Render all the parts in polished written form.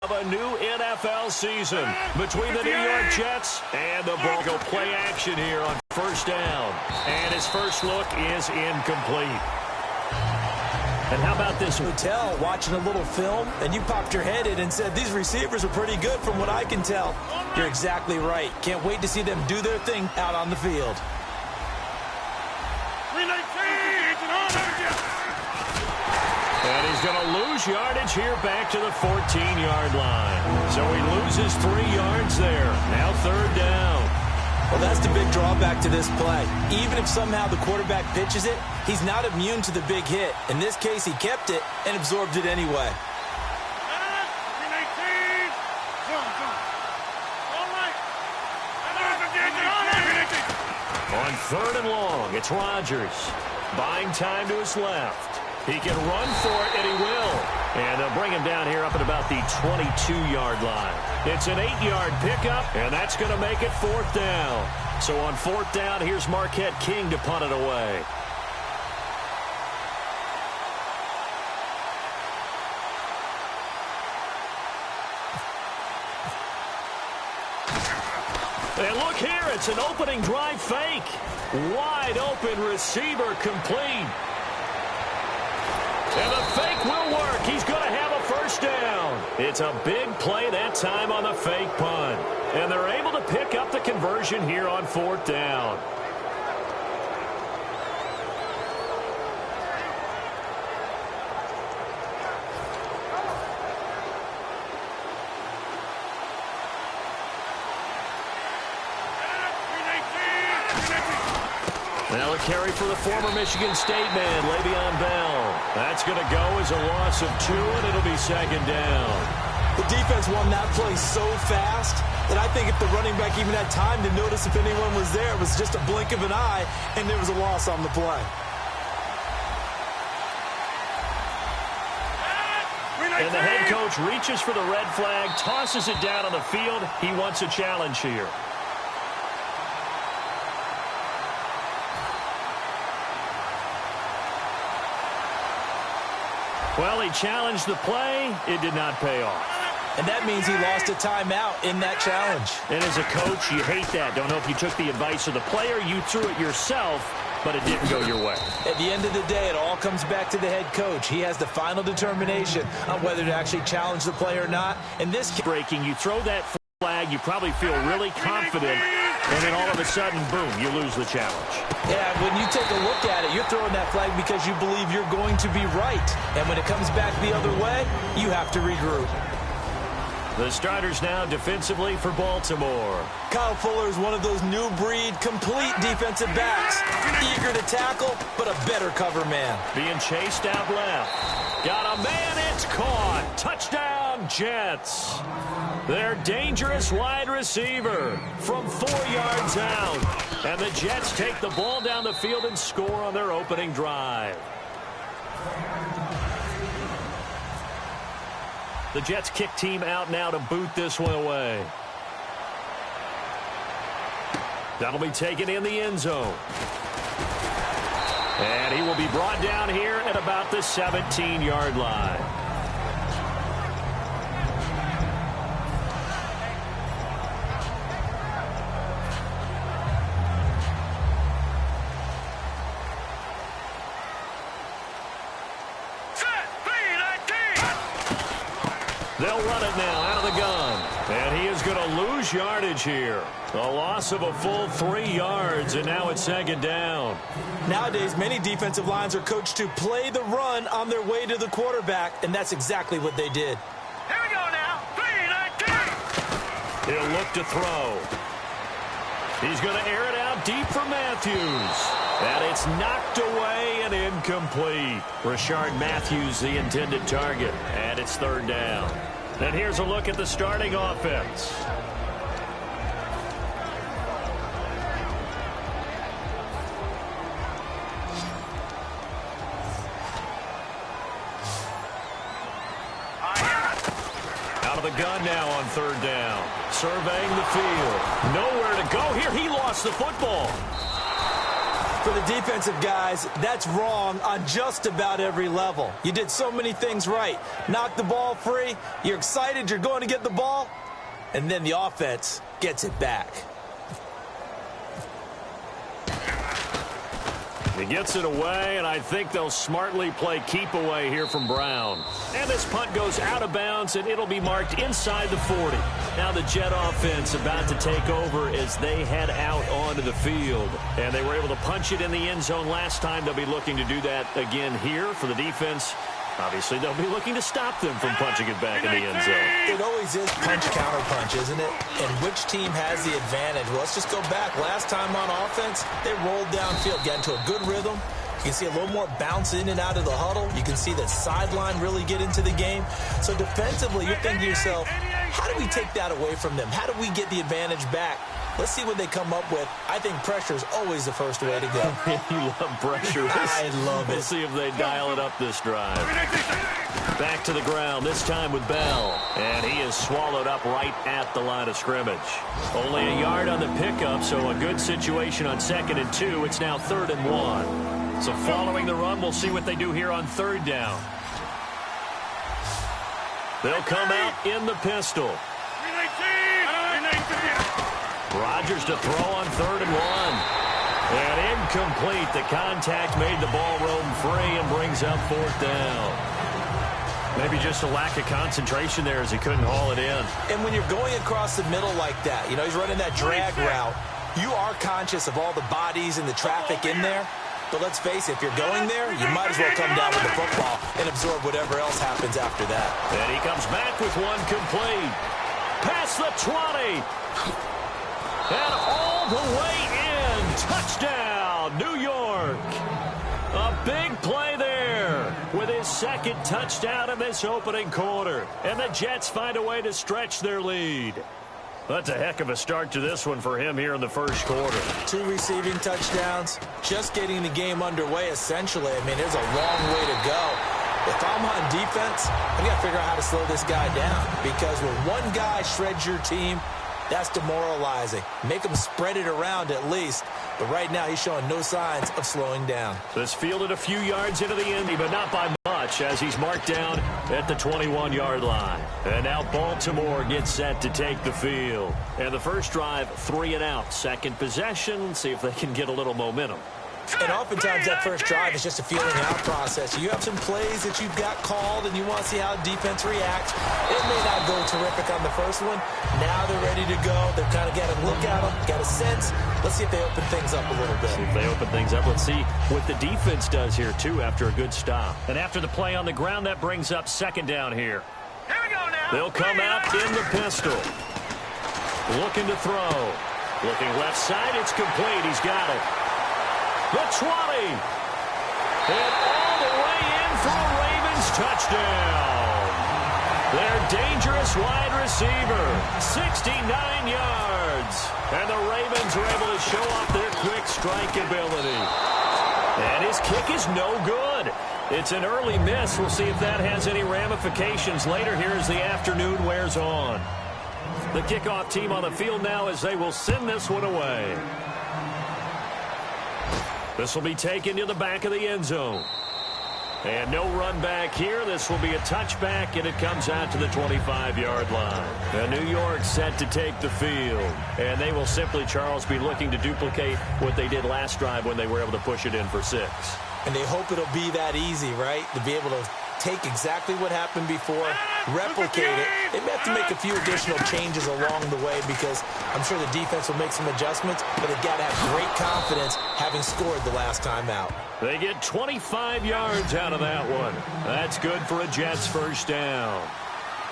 A new NFL season between the New York Jets and the Broncos. Play action here on first down. And his first look is incomplete. And how about this hotel watching a little film, and you popped your head in and said, these receivers are pretty good from what I can tell. You're exactly right. Can't wait to see them do their thing out on the field. And he's going to lose yardage here back to the 14-yard line. So he loses 3 yards there. Now third down. Well, that's the big drawback to this play. Even if somehow the quarterback pitches it, he's not immune to the big hit. In this case, he kept it and absorbed it anyway. On third and long, it's Rodgers. Buying time to his left. He can run for it, and he will. And they'll bring him down here up at about the 22-yard line. It's an 8-yard pickup, and that's going to make it fourth down. So on fourth down, here's Marquette King to punt it away. And look here, it's an opening drive fake. Wide open receiver complete. And the fake will work. He's going to have a first down. It's a big play that time on the fake punt. And they're able to pick up the conversion here on fourth down. Now a carry for the former Michigan State man, Le'Veon Bell. That's going to go as a loss of 2, and it'll be second down. The defense won that play so fast that I think if the running back even had time to notice if anyone was there, it was just a blink of an eye, and there was a loss on the play. And the head coach reaches for the red flag, tosses it down on the field. He wants a challenge here. Well, he challenged the play. It did not pay off. And that means he lost a timeout in that challenge. And as a coach, you hate that. Don't know if you took the advice of the player. You threw it yourself, but it didn't go your way. At the end of the day, it all comes back to the head coach. He has the final determination on whether to actually challenge the play or not. In this case, breaking, you throw that flag, you probably feel really confident, and then all of a sudden, boom, you lose the challenge. Yeah, when you take a look at it, you're throwing that flag because you believe you're going to be right. And when it comes back the other way, you have to regroup. The starters now defensively for Baltimore. Kyle Fuller is one of those new breed, complete defensive backs. Eager to tackle, but a better cover man. Being chased out left. Got a man, it's caught. Touchdown, Jets. Their dangerous wide receiver from 4 yards out. And the Jets take the ball down the field and score on their opening drive. The Jets kick team out now to boot this one away. That'll be taken in the end zone. And he will be brought down here at about the 17-yard line. They'll run it now out of the gun. And he is going to lose yardage here. A loss of a full 3 yards, and now it's second down. Nowadays, many defensive lines are coached to play the run on their way to the quarterback, and that's exactly what they did. Here we go now. 3-19. He'll look to throw. He's going to air it out deep for Matthews. And it's knocked away and incomplete. Rashard Matthews, the intended target. And it's third down. And here's a look at the starting offense. Out of the gun now on third down. Surveying the field. Nowhere to go here. He lost the football. For the defensive guys, that's wrong on just about every level. You did so many things right. Knock the ball free, you're excited you're going to get the ball, and then the offense gets it back. He gets it away, and I think they'll smartly play keep away here from Brown. And this punt goes out of bounds, and it'll be marked inside the 40. Now the Jet offense about to take over as they head out onto the field. And they were able to punch it in the end zone last time. They'll be looking to do that again here for the defense. Obviously, they'll be looking to stop them from punching it back in the end zone. It always is punch-counter-punch, isn't it? And which team has the advantage? Well, let's just go back. Last time on offense, they rolled downfield, got into a good rhythm. You can see a little more bounce in and out of the huddle. You can see the sideline really get into the game. So defensively, you're thinking to yourself, how do we take that away from them? How do we get the advantage back? Let's see what they come up with. I think pressure is always the first way to go. You love pressure. I love it. We'll see if they dial it up this drive. Back to the ground, this time with Bell. And he is swallowed up right at the line of scrimmage. Only a yard on the pickup, so a good situation on 2nd and 2. It's now 3rd and 1. So following the run, we'll see what they do here on 3rd down. They'll come out in the pistol. Rodgers to throw on 3rd and 1. And incomplete. The contact made the ball roam free and brings up 4th down. Maybe just a lack of concentration there as he couldn't haul it in. And when you're going across the middle like that, you know, he's running that drag route, you are conscious of all the bodies and the traffic in there. But let's face it, if you're going there, you might as well come down with the football and absorb whatever else happens after that. And he comes back with one complete. Past the 20. And all the way in. Touchdown, New York. A big play there with his 2nd touchdown in this opening quarter. And the Jets find a way to stretch their lead. That's a heck of a start to this one for him here in the first quarter. 2 receiving touchdowns, just getting the game underway essentially. I mean, there's a long way to go. If I'm on defense, I've got to figure out how to slow this guy down. Because when one guy shreds your team, that's demoralizing. Make him spread it around at least. But right now, he's showing no signs of slowing down. This fielded a few yards into the end, but not by much as he's marked down at the 21-yard line. And now Baltimore gets set to take the field. And the first drive, 3 and out. 2nd possession, see if they can get a little momentum. And oftentimes that first drive is just a feeling out process. You have some plays that you've got called and you want to see how defense reacts. It may not go terrific on the first one. Now they're ready to go. They've kind of got a look at them, got a sense. Let's see if they open things up a little bit. See if they open things up. Let's see what the defense does here, too, after a good stop. And after the play on the ground, that brings up 2nd down here. Here we go now. They'll come out in the pistol. Looking to throw. Looking left side. It's complete. He's got it. The 20. And all the way in for a Ravens touchdown. Their dangerous wide receiver, 69 yards. And the Ravens are able to show off their quick strike ability. And his kick is no good. It's an early miss. We'll see if that has any ramifications later here as the afternoon wears on. The kickoff team on the field now as they will send this one away. This will be taken to the back of the end zone. And no run back here. This will be a touchback, and it comes out to the 25-yard line. And New York set to take the field. And they will simply, Charles, be looking to duplicate what they did last drive when they were able to push it in for 6. And they hope it'll be that easy, right? To be able to take exactly what happened before, replicate it. They may have to make a few additional changes along the way because I'm sure the defense will make some adjustments, but they've got to have great confidence having scored the last time out. They get 25 yards out of that one. That's good for a Jets first down.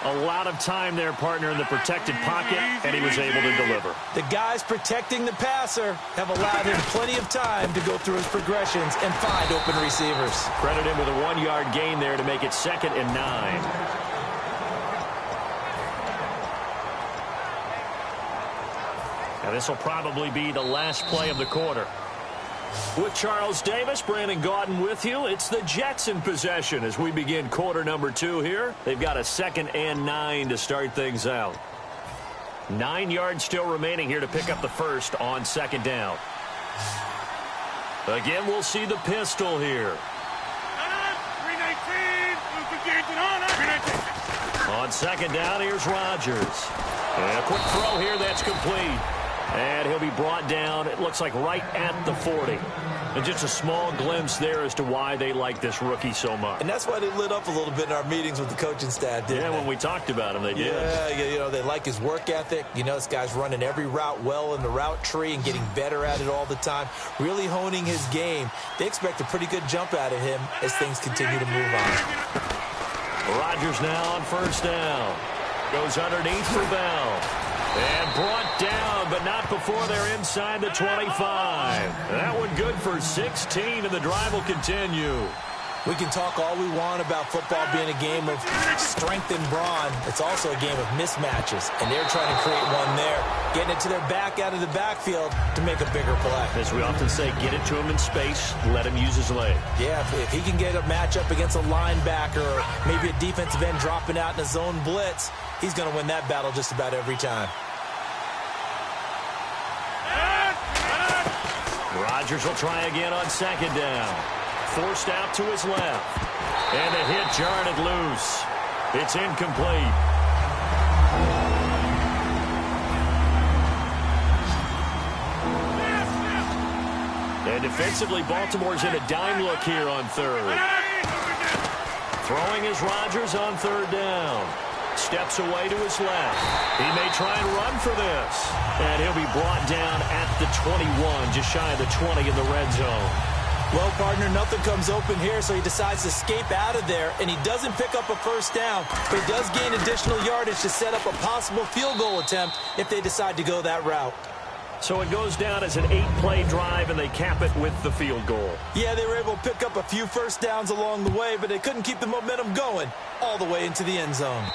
A lot of time there, partner, in the protected pocket, and he was able to deliver. The guys protecting the passer have allowed him plenty of time to go through his progressions and find open receivers. Credit him with a 1-yard gain there to make it 2nd and 9. Now this will probably be the last play of the quarter. With Charles Davis, Brandon Gaudin with you. It's the Jets in possession as we begin quarter number 2 here. They've got a 2nd and 9 to start things out. 9 yards still remaining here to pick up the first on 2nd down. Again, we'll see the pistol here. 319. On second down, here's Rodgers. And a quick throw here, that's complete. And he'll be brought down, it looks like right at the 40. And just a small glimpse there as to why they like this rookie so much. And that's why they lit up a little bit in our meetings with the coaching staff, didn't they? Yeah, when we talked about him, they did. Yeah, you know, they like his work ethic. You know, this guy's running every route well in the route tree and getting better at it all the time, really honing his game. They expect a pretty good jump out of him as things continue to move on. Rodgers now on first down. Goes underneath for Bell. And brought down, but not before they're inside the 25. That one good for 16, and the drive will continue. We can talk all we want about football being a game of strength and brawn. It's also a game of mismatches, and they're trying to create one there, getting it to their back out of the backfield to make a bigger play. As we often say, get it to him in space, let him use his leg. Yeah, if he can get a matchup against a linebacker or maybe a defensive end dropping out in a zone blitz, he's going to win that battle just about every time. Rodgers will try again on second down. Forced out to his left. And the hit jarred it loose. It's incomplete. And defensively, Baltimore's in a dime look here on third. Throwing is Rodgers on third down. Steps away to his left. He may try and run for this. And he'll be brought down at the 21, just shy of the 20 in the red zone. Well, partner, nothing comes open here, so he decides to escape out of there, and he doesn't pick up a first down, but he does gain additional yardage to set up a possible field goal attempt if they decide to go that route. So it goes down as an 8-play drive, and they cap it with the field goal. Yeah, they were able to pick up a few first downs along the way, but they couldn't keep the momentum going all the way into the end zone.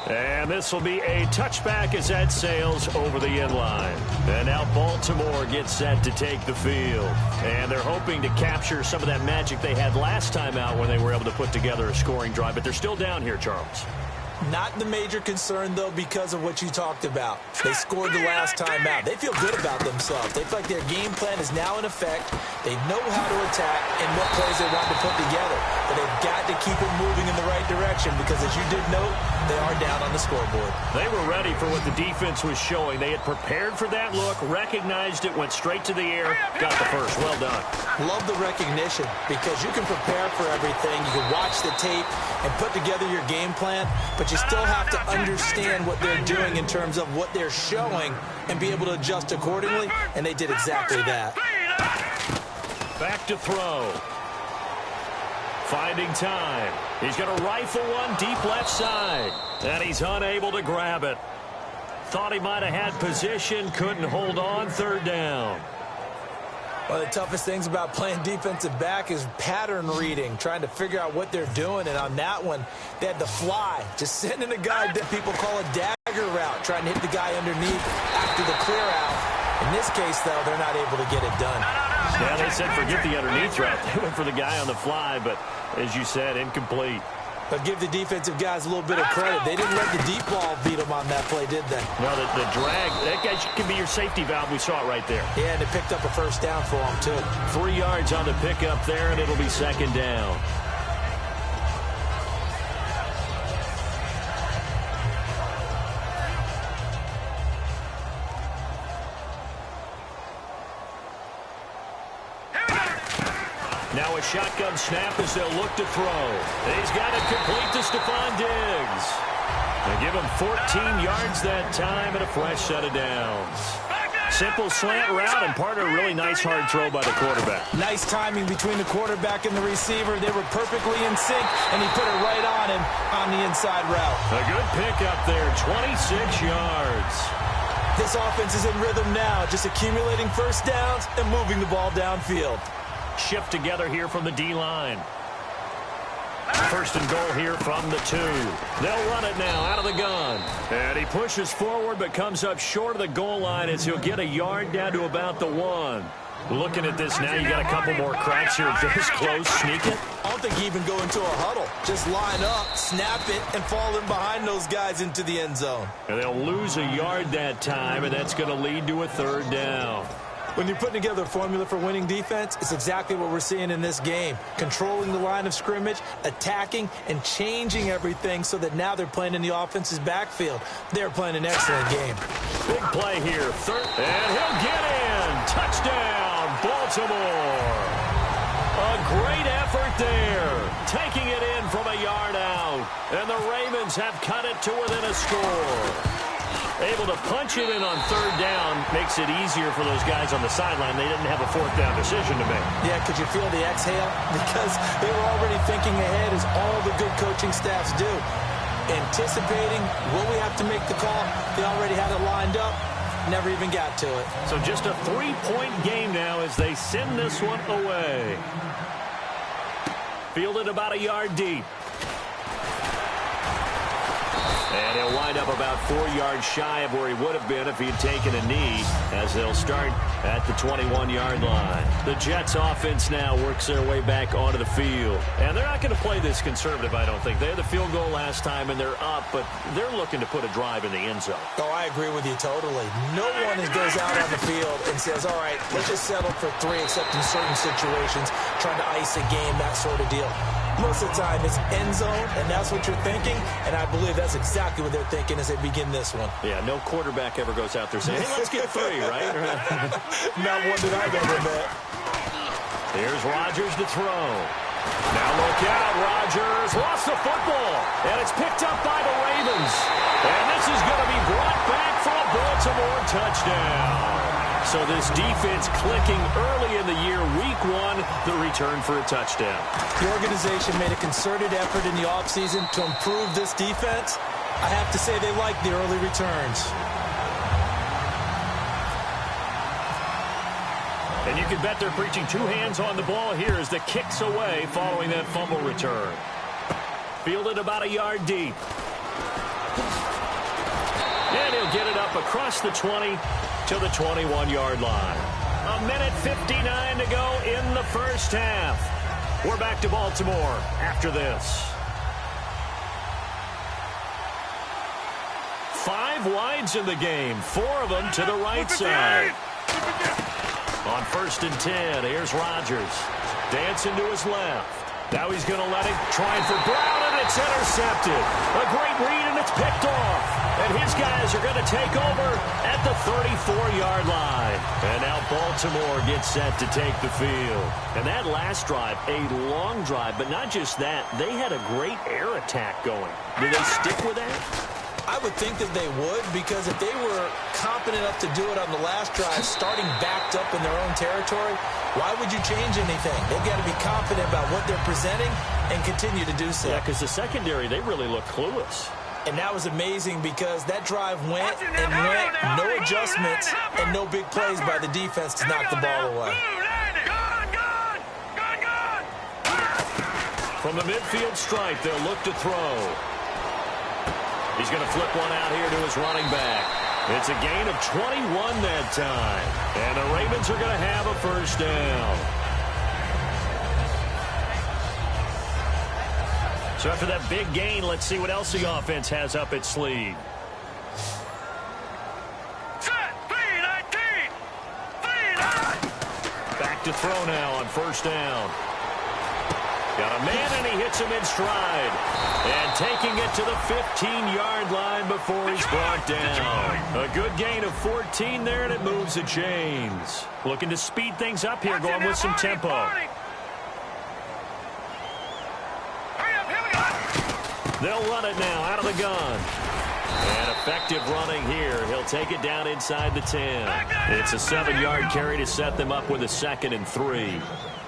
And this will be a touchback as that sails over the end line. And now Baltimore gets set to take the field. And they're hoping to capture some of that magic they had last time out when they were able to put together a scoring drive. But they're still down here, Charles. Not the major concern, though, because of what you talked about. They scored the last time out. They feel good about themselves. They feel like their game plan is now in effect. They know how to attack and what plays they want to put together. But they've got to keep it moving in the right direction because, as you did note, they are down on the scoreboard. They were ready for what the defense was showing. They had prepared for that look, recognized it, went straight to the air, got the first. Well done. Love the recognition because you can prepare for everything. You can watch the tape and put together your game plan, but you still have to understand what they're doing in terms of what they're showing and be able to adjust accordingly, and they did exactly that. Back to throw. Finding time. He's going to rifle one deep left side, and he's unable to grab it. Thought he might have had position, couldn't hold on, third down. One of the toughest things about playing defensive back is pattern reading, trying to figure out what they're doing. And on that one, they had to fly, just sending a guy that people call a dagger route, trying to hit the guy underneath after the clear out. In this case, though, they're not able to get it done. Yeah, they said forget the underneath route. They went for the guy on the fly, but as you said, incomplete. But give the defensive guys a little bit of credit. They didn't let the deep ball beat them on that play, did they? No, the drag, that guy can be your safety valve. We saw it right there. Yeah, and they picked up a first down for them, too. 3 yards on the pickup there, and it'll be second down. Now a shotgun snap as they'll look to throw. He's got it complete to Stephon Diggs. They give him 14 yards that time and a fresh set of downs. Simple slant route and part of a really nice hard throw by the quarterback. Nice timing between the quarterback and the receiver. They were perfectly in sync, and he put it right on him on the inside route. A good pickup there, 26 yards. This offense is in rhythm now, just accumulating first downs and moving the ball downfield. Shift together here from the D-line. First and goal here from the 2. They'll run it now out of the gun. And he pushes forward but comes up short of the goal line as he'll get a yard down to about the 1. Looking at this now, you got a couple more cracks here. This close, sneak it. I don't think he even go into a huddle. Just line up, snap it, and fall in behind those guys into the end zone. And they'll lose a yard that time, and that's going to lead to a third down. When you're putting together a formula for winning defense, it's exactly what we're seeing in this game. Controlling the line of scrimmage, attacking, and changing everything so that now they're playing in the offense's backfield. They're playing an excellent game. Big play here. Third, and he'll get in. Touchdown, Baltimore. A great effort there. Taking it in from a yard out. And the Ravens have cut it to within a score. Able to punch it in on third down makes it easier for those guys on the sideline. They didn't have a fourth down decision to make. Yeah, could you feel the exhale? Because they were already thinking ahead, as all the good coaching staffs do. Anticipating, will we have to make the call? They already had it lined up. Never even got to it. So just a 3-point game now as they send this one away. Fielded about a yard deep. And he'll wind up about 4 yards shy of where he would have been if he had taken a knee, as they'll start at the 21-yard line. The Jets offense now works their way back onto the field. And they're not going to play this conservative, I don't think. They had the field goal last time, and they're up, but they're looking to put a drive in the end zone. Oh, I agree with you totally. No one goes out on the field and says, all right, let's just settle for 3, except in certain situations, trying to ice a game, that sort of deal. Most of the time, it's end zone, and that's what you're thinking, and I believe that's exactly what they're thinking as they begin this one. Yeah, no quarterback ever goes out there saying, hey, let's get 3, right? Not one that I've ever met. Here's Rodgers to throw. Now look out, Rodgers lost the football, and it's picked up by the Ravens. And this is going to be brought back for a Baltimore touchdown. So this defense clicking early in the year, week 1, the return for a touchdown. The organization made a concerted effort in the offseason to improve this defense. I have to say they like the early returns. And you can bet they're preaching 2 hands on the ball here as the kick's away following that fumble return. Fielded about a yard deep. And he'll get it up across the 20 to the 21-yard line. 1:59 to go in the first half. We're back to Baltimore after this. 5 wides in the game, 4 of them to the right side. On 1st and 10, here's Rodgers. Dancing to his left. Now he's going to let it try for Brown, and it's intercepted. A great read, and it's picked off. And his guys are going to take over at the 34-yard line. And now Baltimore gets set to take the field. And that last drive, a long drive, but not just that. They had a great air attack going. Do they stick with that? I would think that they would, because if they were competent enough to do it on the last drive, starting backed up in their own territory, why would you change anything? They've got to be confident about what they're presenting and continue to do so. Yeah, because the secondary, they really look clueless. And that was amazing because that drive went and went, no adjustments and no big plays by the defense to knock the ball away. From the midfield stripe, they'll look to throw. He's going to flip one out here to his running back. It's a gain of 21 that time. And the Ravens are going to have a first down. So after that big gain, let's see what else the offense has up its sleeve. Back to throw now on 1st down. Got a man, and he hits him in stride. And taking it to the 15-yard line before he's brought down. A good gain of 14 there, and it moves the chains. Looking to speed things up here, going with some tempo. They'll run it now out of the gun. And effective running here. He'll take it down inside the 10. It's a 7-yard carry to set them up with a 2nd and 3.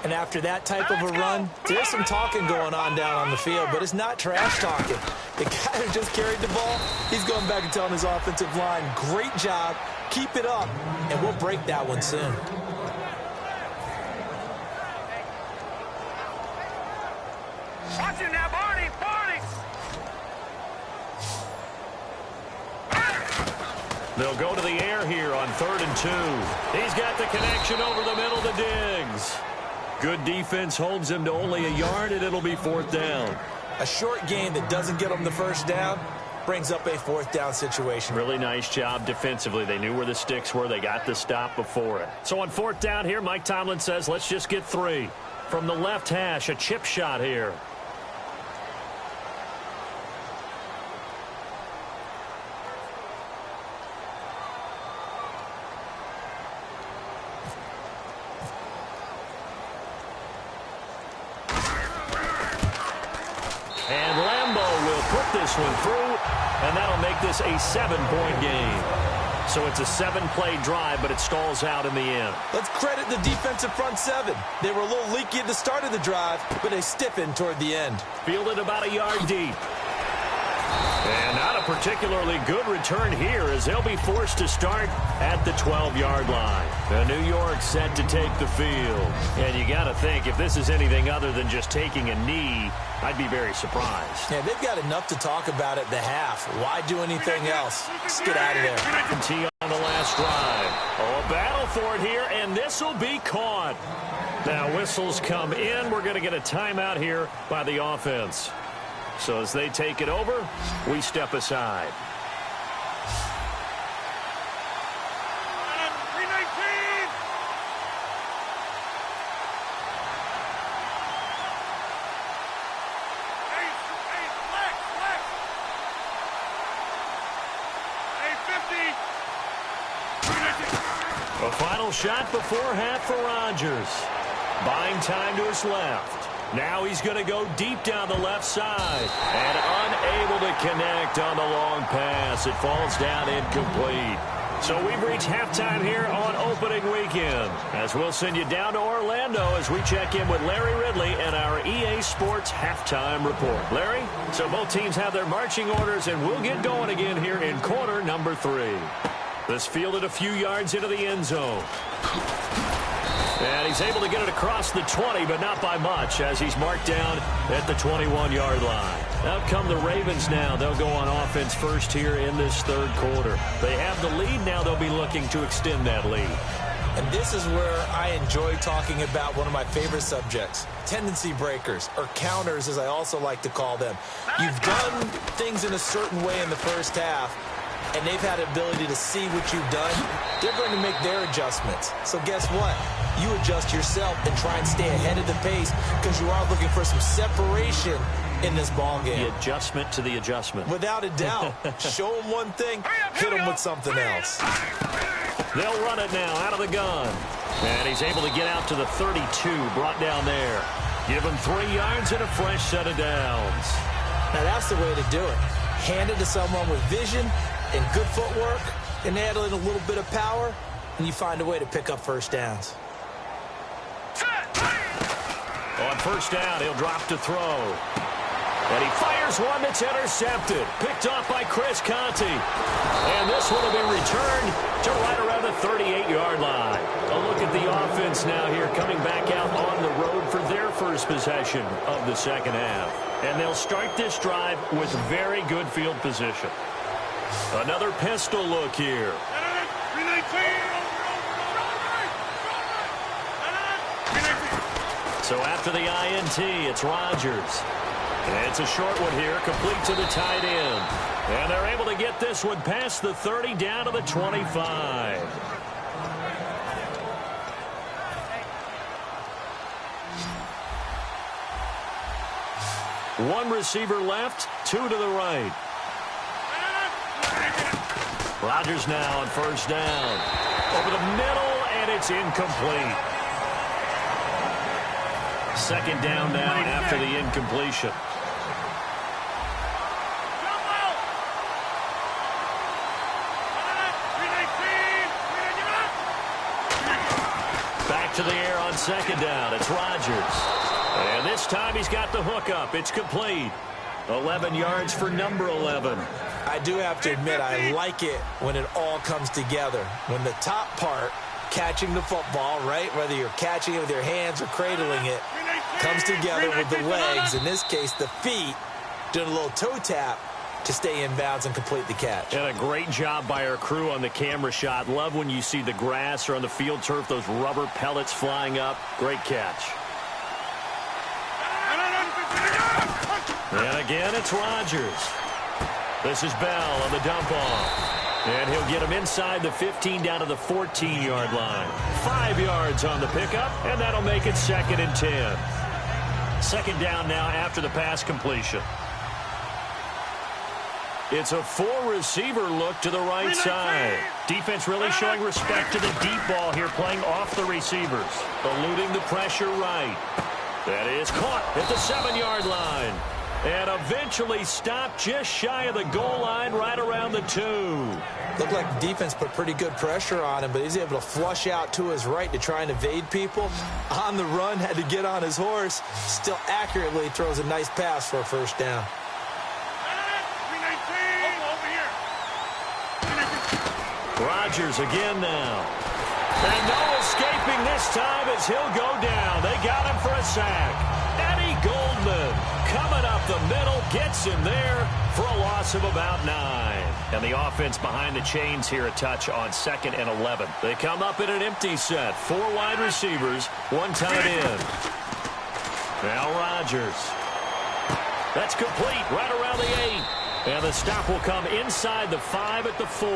And after that type of a run, there's some talking going on down on the field, but it's not trash talking. The guy who just carried the ball, he's going back and telling his offensive line, great job, keep it up, and we'll break that one soon. Watch it now, Barney, Barney! They'll go to the air here on 3rd and 2. He's got the connection over the middle to Diggs. Good defense holds him to only a yard, and it'll be 4th down. A short gain that doesn't get him the first down, brings up a 4th down situation. Really nice job defensively. They knew where the sticks were. They got the stop before it. So on 4th down here, Mike Tomlin says, let's just get 3. From the left hash, a chip shot here. And Lambeau will put this one through, and that'll make this a 7-point game. So it's a 7-play drive, but it stalls out in the end. Let's credit the defensive front 7. They were a little leaky at the start of the drive, but they stiffened toward the end. Fielded about a yard deep. And not a particularly good return here as they'll be forced to start at the 12-yard line. The New York set to take the field. And you got to think, if this is anything other than just taking a knee, I'd be very surprised. Yeah, they've got enough to talk about at the half. Why do anything else? Just get out of there. T on the last drive. Oh, a battle for it here, and this will be caught. Now whistles come in. We're going to get a timeout here by the offense. So as they take it over, we step aside. A final shot before half for Rodgers. Buying time to his left. Now he's going to go deep down the left side. And unable to connect on the long pass. It falls down incomplete. So we've reached halftime here on opening weekend. As we'll send you down to Orlando as we check in with Larry Ridley and our EA Sports halftime report. Larry, so both teams have their marching orders, and we'll get going again here in quarter number 3. This fielded a few yards into the end zone. And he's able to get it across the 20, but not by much, as he's marked down at the 21-yard line. Out come the Ravens now. They'll go on offense first here in this 3rd quarter. They have the lead. Now they'll be looking to extend that lead. And this is where I enjoy talking about one of my favorite subjects, tendency breakers, or counters, as I also like to call them. You've done things in a certain way in the first half, and they've had the ability to see what you've done. They're going to make their adjustments. So guess what? You adjust yourself and try and stay ahead of the pace because you are looking for some separation in this ball game. The adjustment to the adjustment. Without a doubt. Show them one thing, hit them with something else. They'll run it now out of the gun. And he's able to get out to the 32, brought down there. Give him 3 yards and a fresh set of downs. Now that's the way to do it. Hand it to someone with vision and good footwork, and add in a little bit of power, and you find a way to pick up first downs. On first down, he'll drop to throw. And he fires one that's intercepted. Picked off by Chris Conte. And this one will be returned to right around the 38-yard line. A look at the offense now here, coming back out on the road for their first possession of the second half. And they'll start this drive with very good field position. Another pistol look here. So after the INT, it's Rodgers. And it's a short one here, complete to the tight end. And they're able to get this one past the 30 down to the 25. One receiver left, 2 to the right. Rodgers now on first down. Over the middle, and it's incomplete. Second down now after the incompletion. Back to the air on second down. It's Rodgers. And this time he's got the hook up. It's complete. 11 yards for number 11. I do have to admit, I like it when it all comes together. When the top part, catching the football, right, whether you're catching it with your hands or cradling it, comes together with the legs, in this case the feet, doing a little toe tap to stay in bounds and complete the catch. And a great job by our crew on the camera shot. Love when you see the grass or on the field turf, those rubber pellets flying up. Great catch. And again, it's Rodgers. This is Bell on the dump off. And he'll get him inside the 15 down to the 14-yard line. 5 yards on the pickup, and that'll make it 2nd and 10. Second down now after the pass completion. It's a 4-receiver look to the right side. Defense really showing respect to the deep ball here, playing off the receivers. Eluding the pressure right. That is caught at the 7-yard line. And eventually stopped just shy of the goal line right around the 2. Looked like the defense put pretty good pressure on him, but he's able to flush out to his right to try and evade people. On the run, had to get on his horse. Still accurately throws a nice pass for a first down. Rodgers again now. And no escaping this time as he'll go down. They got him for a sack. Eddie Goldman coming up the middle, gets him there for a loss of about 9. And the offense behind the chains here a touch on 2nd and 11. They come up in an empty set. 4 wide receivers, 1 tight end. Now Rodgers. That's complete right around the 8. And the stop will come inside the 5 at the 4.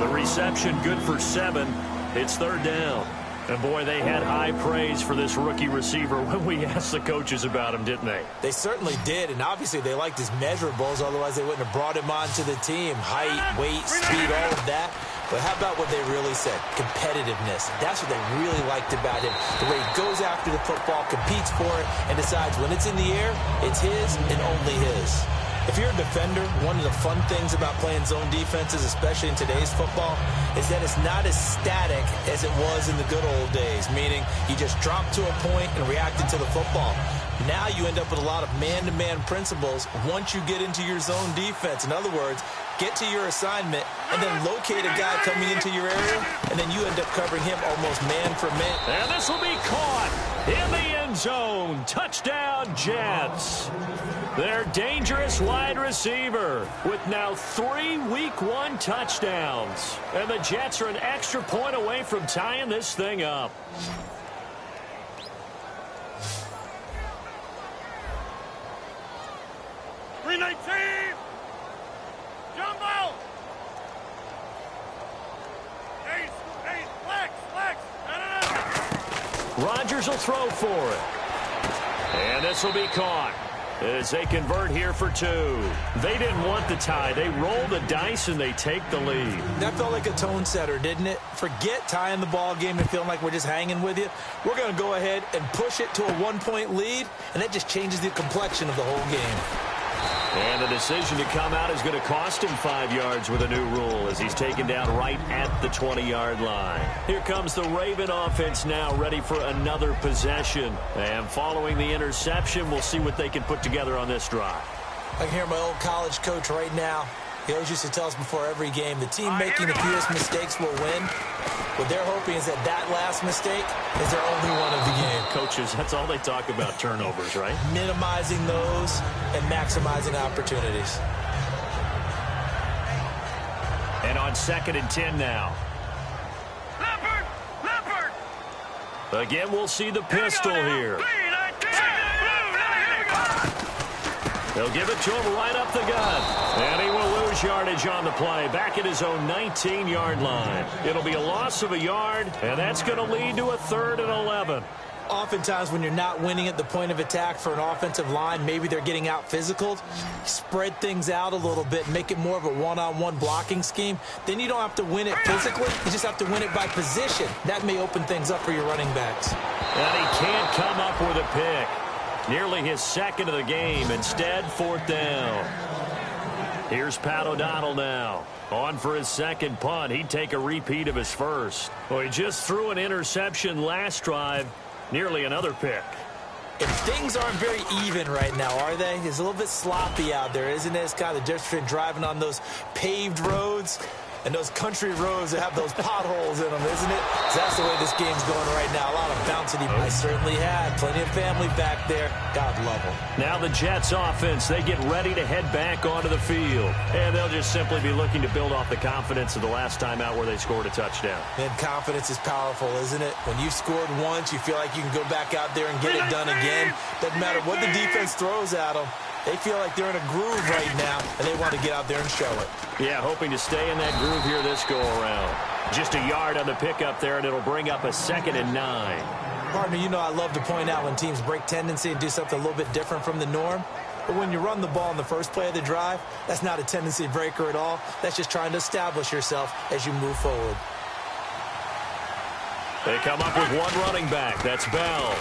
The reception good for 7. It's 3rd down. And, boy, they had high praise for this rookie receiver when we asked the coaches about him, didn't they? They certainly did, and obviously they liked his measurables. Otherwise, they wouldn't have brought him onto the team. Height, weight, speed, all of that. But how about what they really said? Competitiveness. That's what they really liked about him. The way he goes after the football, competes for it, and decides when it's in the air, it's his and only his. If you're a defender, one of the fun things about playing zone defenses, especially in today's football, is that it's not as static as it was in the good old days, meaning you just drop to a point and reacted to the football. Now you end up with a lot of man-to-man principles once you get into your zone defense. In other words, get to your assignment and then locate a guy coming into your area, and then you end up covering him almost man for man. And this will be caught in the end zone. Touchdown, Jets. Their dangerous wide receiver with now 3 Week 1 touchdowns. And the Jets are an extra point away from tying this thing up. Jumbo! Rodgers will throw for it. And this will be caught as they convert here for 2. They didn't want the tie. They roll the dice and they take the lead. That felt like a tone setter, didn't it? Forget tying the ball game and feeling like we're just hanging with you. We're going to go ahead and push it to a 1-point lead, and that just changes the complexion of the whole game. And the decision to come out is going to cost him 5 yards with a new rule as he's taken down right at the 20-yard line. Here comes the Raven offense now, ready for another possession. And following the interception, we'll see what they can put together on this drive. I can hear my old college coach right now. He always used to tell us before every game, the team making the fewest mistakes will win. What they're hoping is that that last mistake is their only one of the game. Coaches, that's all they talk about, turnovers, right? Minimizing those and maximizing opportunities. And on 2nd and 10 now. Leopard! Again, we'll see the pistol here. They'll give it to him right up the gut. And he will lose yardage on the play. Back at his own 19-yard line. It'll be a loss of a yard, and that's going to lead to a 3rd and 11. Oftentimes when you're not winning at the point of attack for an offensive line, maybe they're getting out physical, spread things out a little bit, make it more of a one-on-one blocking scheme. Then you don't have to win it physically. You just have to win it by position. That may open things up for your running backs. And he can't come up with a pick. Nearly his 2nd of the game. Instead, 4th down. Here's Pat O'Donnell now. On for his 2nd punt. He'd take a repeat of his first. Well, he just threw an interception last drive. Nearly another pick. And things aren't very even right now, are they? It's a little bit sloppy out there, isn't it? It's kind of the difference between driving on those paved roads and those country roads that have those potholes in them, isn't it? That's the way this game's going right now. A lot of bouncing. I certainly had plenty of family back there. God love them. Now the Jets offense, they get ready to head back onto the field. And they'll just simply be looking to build off the confidence of the last time out where they scored a touchdown. Man, confidence is powerful, isn't it? When you've scored once, you feel like you can go back out there and get it done again. Doesn't matter what the defense throws at them. They feel like they're in a groove right now, and they want to get out there and show it. Yeah, hoping to stay in that groove here this go-around. Just a yard on the pickup there, and it'll bring up a 2nd and 9. Partner, you know I love to point out when teams break tendency and do something a little bit different from the norm. But when you run the ball in the first play of the drive, that's not a tendency breaker at all. That's just trying to establish yourself as you move forward. They come up with one running back. That's Bell.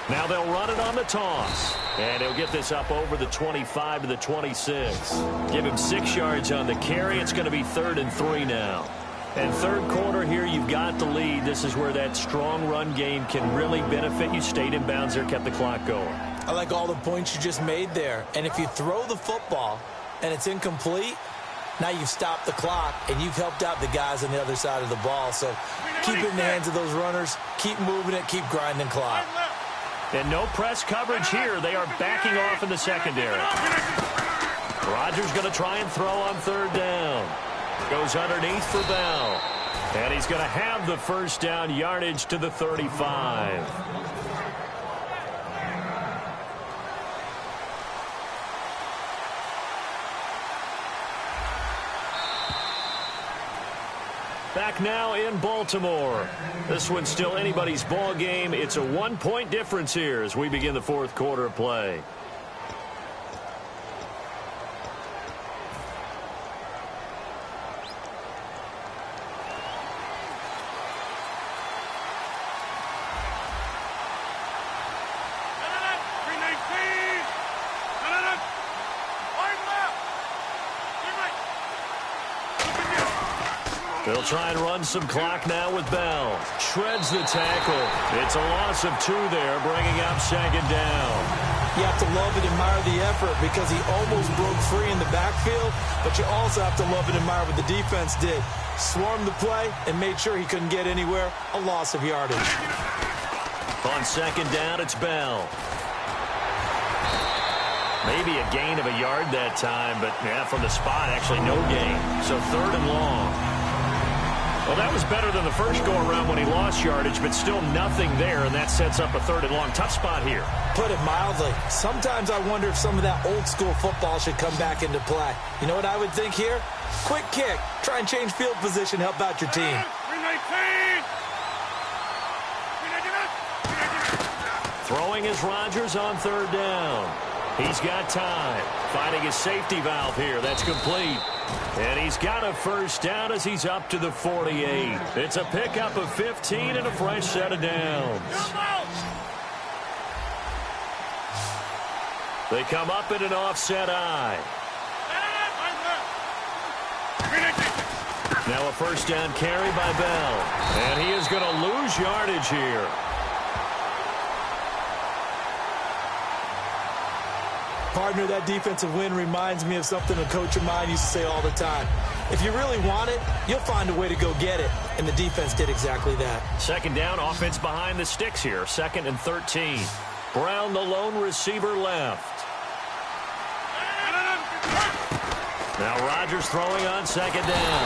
Now they'll run it on the toss. And he'll get this up over the 25 to the 26. Give him 6 yards on the carry. It's going to be 3rd and 3 now. And third quarter here, you've got the lead. This is where that strong run game can really benefit you. Stayed in bounds there, kept the clock going. I like all the points you just made there. And if you throw the football and it's incomplete, now you've stopped the clock and you've helped out the guys on the other side of the ball. So keep it in the hands of those runners. Keep moving it. Keep grinding clock. And no press coverage here. They are backing off in the secondary. Rodgers going to try and throw on 3rd down. Goes underneath for Bell. And he's going to have the first down, yardage to the 35. Back now in Baltimore. This one's still anybody's ball game. It's a 1-point difference here as we begin the 4th quarter of play. They'll try and run some clock now with Bell. Shreds the tackle. It's a loss of 2 there, bringing up 2nd down. You have to love and admire the effort because he almost broke free in the backfield, but you also have to love and admire what the defense did. Swarmed the play and made sure he couldn't get anywhere. A loss of yardage. On 2nd down, it's Bell. Maybe a gain of a yard that time, but yeah, from the spot, actually no gain. So 3rd and long. Well, that was better than the first go-around when he lost yardage, but still nothing there, and that sets up a 3rd and long. Tough spot here. Put it mildly. Sometimes I wonder if some of that old-school football should come back into play. You know what I would think here? Quick kick. Try and change field position, help out your team. Throwing is Rodgers on 3rd down. He's got time. Finding his safety valve here. That's complete. And he's got a first down as he's up to the 48. It's a pickup of 15 and a fresh set of downs. They come up in an offset eye. Now a first down carry by Bell. And he is going to lose yardage here. Partner, that defensive win reminds me of something a coach of mine used to say all the time. If you really want it, you'll find a way to go get it. And the defense did exactly that. 2nd down, offense behind the sticks here. 2nd and 13. Brown, the lone receiver, left. Now Rodgers throwing on 2nd down.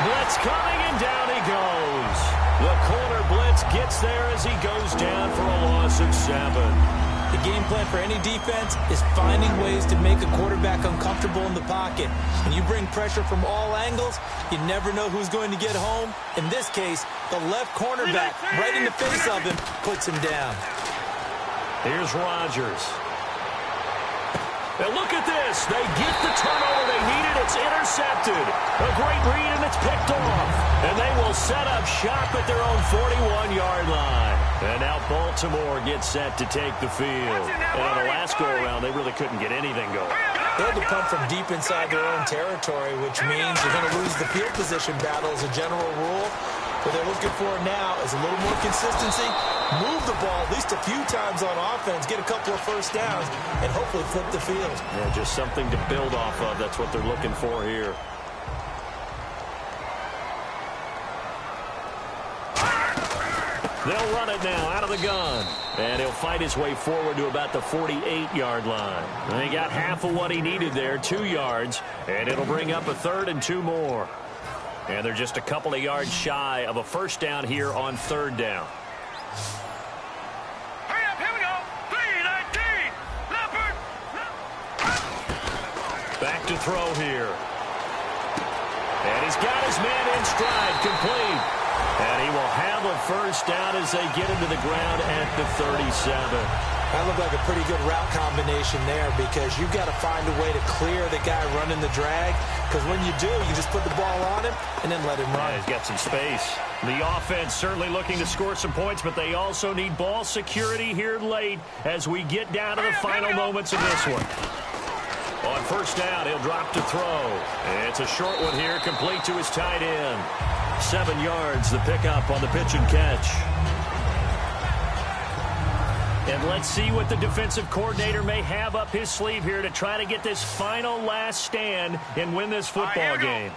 Blitz coming, and down he goes. The corner blitz gets there as he goes down for a loss of 7. The game plan for any defense is finding ways to make a quarterback uncomfortable in the pocket. When you bring pressure from all angles, you never know who's going to get home. In this case, the left cornerback, right in the face of him, puts him down. Here's Rodgers. And look at this. They get the turnover they needed. It's intercepted. A great read, and it's picked off. And they will set up shop at their own 41-yard line. And now Baltimore gets set to take the field. And on the last go-around, they really couldn't get anything going. They had to punt from deep inside their own territory, which means you're going to lose the field position battle as a general rule. What they're looking for now is a little more consistency, move the ball at least a few times on offense, get a couple of first downs, and hopefully flip the field. Yeah, just something to build off of. That's what they're looking for here. They'll run it now out of the gun. And he'll fight his way forward to about the 48-yard line. And he got half of what he needed there, 2 yards. And it'll bring up a 3rd and 2 more. And they're just a couple of yards shy of a first down here on 3rd down. Hurry up, here we go. 3-19. Leopard. to throw here. And he's got his man in stride, complete. And he will have a first down as they get into the ground at the 37. That looked like a pretty good route combination there because you've got to find a way to clear the guy running the drag. Because when you do, you just put the ball on him and then let him run. Yeah, he's got some space. The offense certainly looking to score some points, but they also need ball security here late as we get down to the final moments of this one. On first down, he'll drop to throw. It's a short one here, complete to his tight end. 7 yards, the pickup on the pitch and catch. And let's see what the defensive coordinator may have up his sleeve here to try to get this final last stand and win this football game.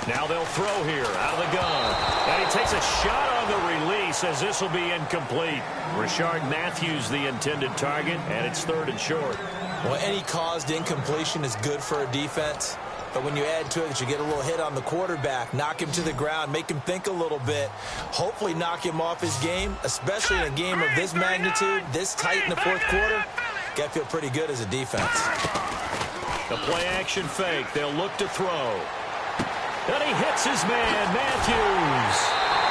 Now they'll throw here out of the gun. And he takes a shot on the release as this will be incomplete. Rashard Matthews the intended target, and it's 3rd and short. Well, any caused incompletion is good for a defense. But when you add to it that you get a little hit on the quarterback, knock him to the ground, make him think a little bit, hopefully knock him off his game, especially in a game of this magnitude, this tight in the 4th quarter, got to feel pretty good as a defense. The play-action fake. They'll look to throw. And he hits his man, Matthews.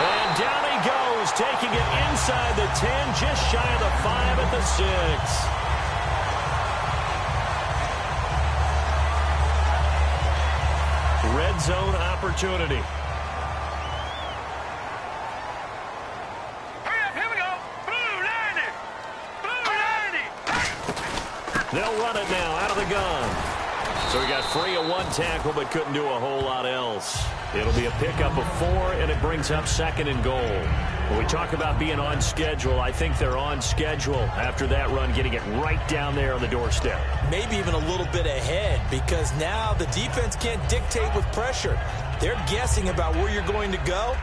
And down he goes, taking it inside the 10, just shy of the 5 at the 6. Red zone opportunity. Hurry up, here we go. Blue 90. Blue 90. They'll run it now out of the gun. So he got free of 1 tackle but couldn't do a whole lot else. It'll be a pickup of 4, and it brings up 2nd and goal. When we talk about being on schedule, I think they're on schedule after that run, getting it right down there on the doorstep. Maybe even a little bit ahead because now the defense can't dictate with pressure. They're guessing about where you're going to go.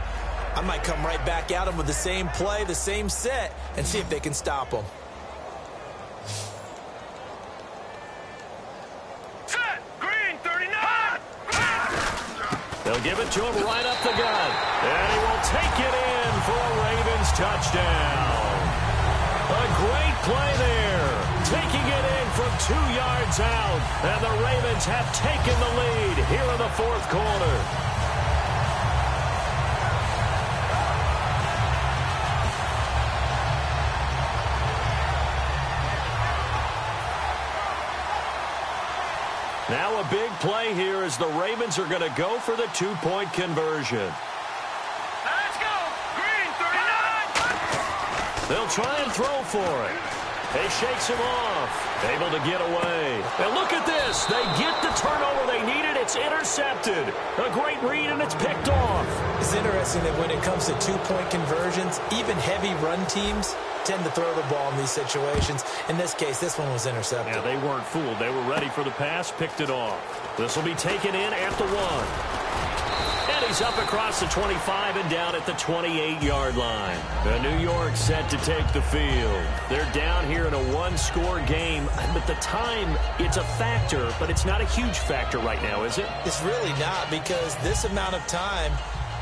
I might come right back at them with the same play, the same set, and see if they can stop them. Set. Green 39. They'll give it to him right up the gut. And he will take it in for a Ravens touchdown. A great play there. Taking it in from 2 yards out. And the Ravens have taken the lead here in the 4th quarter. Now a big play here as the Ravens are going to go for the 2-point conversion. Let's go. Green 39. They'll try and throw for it. He shakes him off. Able to get away. And look at this. They get the turnover they needed. It's intercepted. A great read, and it's picked off. It's interesting that when it comes to 2-point conversions, even heavy run teams tend to throw the ball in these situations. In this case, this one was intercepted. Yeah, they weren't fooled. They were ready for the pass, picked it off. This will be taken in at the 1. And he's up across the 25 and down at the 28-yard line. New York set to take the field. They're down here in a 1-score game. But the time, it's a factor, but it's not a huge factor right now, is it? It's really not because this amount of time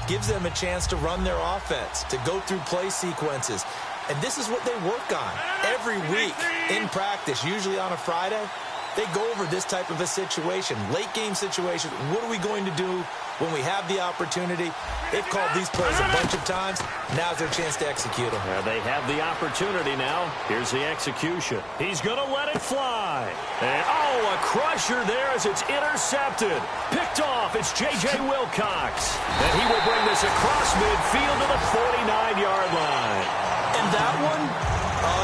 gives them a chance to run their offense, to go through play sequences. And this is what they work on every week in practice, usually on a Friday. They go over this type of a situation, late game situation. What are we going to do when we have the opportunity? They've called these plays a bunch of times. Now's their chance to execute them. Yeah, they have the opportunity now. Here's the execution. He's going to let it fly. And, a crusher there as it's intercepted. Picked off. It's J.J. Wilcox. And he will bring this across midfield to the 49-yard line. And that one,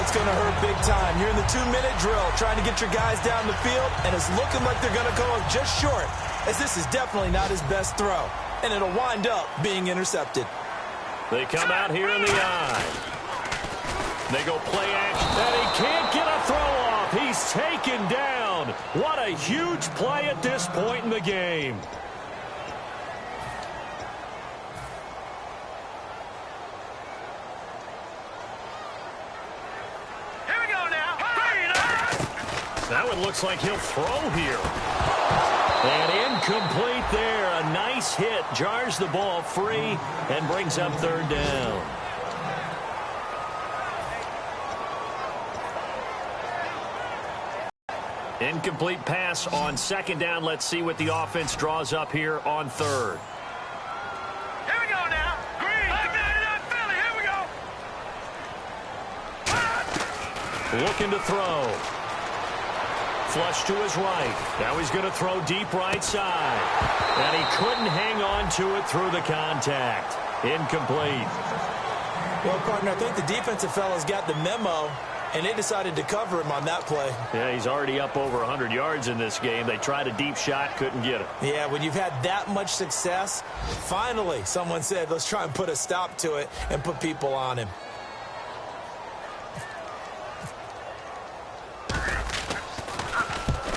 it's going to hurt big time. You're in the 2-minute drill trying to get your guys down the field, and it's looking like they're going to come up just short, as this is definitely not his best throw, and it'll wind up being intercepted. They come out here in the eye. They go play action, and he can't get a throw off. He's taken down. What a huge play at this point in the game. That one looks like he'll throw here. And incomplete there. A nice hit. Jars the ball free and brings up 3rd down. Incomplete pass on second down. Let's see what the offense draws up here on third. Here we go now. Green. Philly. Here we go. Looking to throw. Flush to his right. Now he's going to throw deep right side. And he couldn't hang on to it through the contact. Incomplete. Well, partner, I think the defensive fellas got the memo, and they decided to cover him on that play. Yeah, he's already up over 100 yards in this game. They tried a deep shot, couldn't get it. Yeah, when you've had that much success, finally someone said, let's try and put a stop to it and put people on him.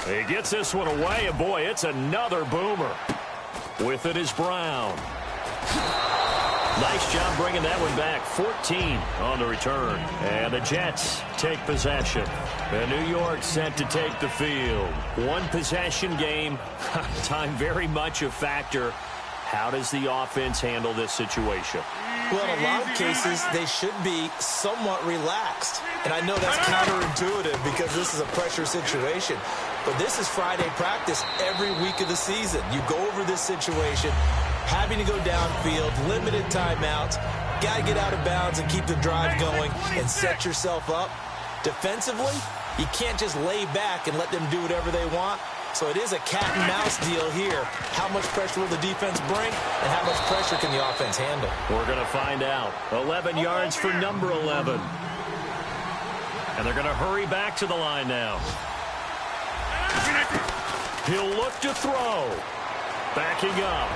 He gets this one away, and boy, it's another boomer. With it is Brown. Nice job bringing that one back. 14 on the return. And the Jets take possession. And New York set to take the field. One possession game. Time very much a factor. How does the offense handle this situation? Well, in a lot of cases, they should be somewhat relaxed. And I know that's counterintuitive because this is a pressure situation. But this is Friday practice every week of the season. You go over this situation, having to go downfield, limited timeouts, got to get out of bounds and keep the drive going and set yourself up. Defensively, you can't just lay back and let them do whatever they want. So it is a cat and mouse deal here. How much pressure will the defense bring and how much pressure can the offense handle? We're going to find out. 11 yards for number 11. And they're going to hurry back to the line now. He'll look to throw. Backing up.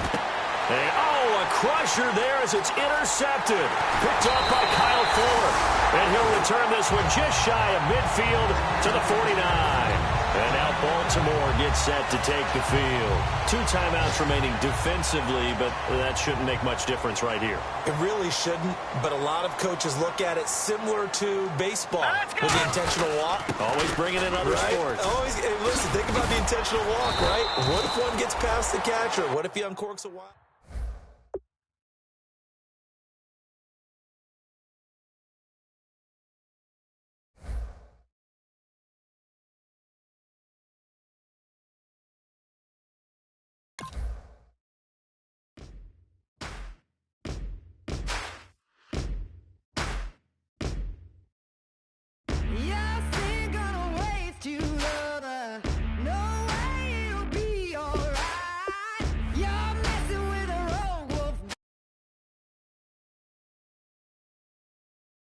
And, a crusher there as it's intercepted. Picked up by Kyle Fuller. And he'll return this one just shy of midfield to the 49. And now Baltimore gets set to take the field. 2 timeouts remaining defensively, but that shouldn't make much difference right here. It really shouldn't, but a lot of coaches look at it similar to baseball with the intentional walk. Always bringing in other sports. Always, listen, think about the intentional walk, right? What if one gets past the catcher? What if he uncorks a wide?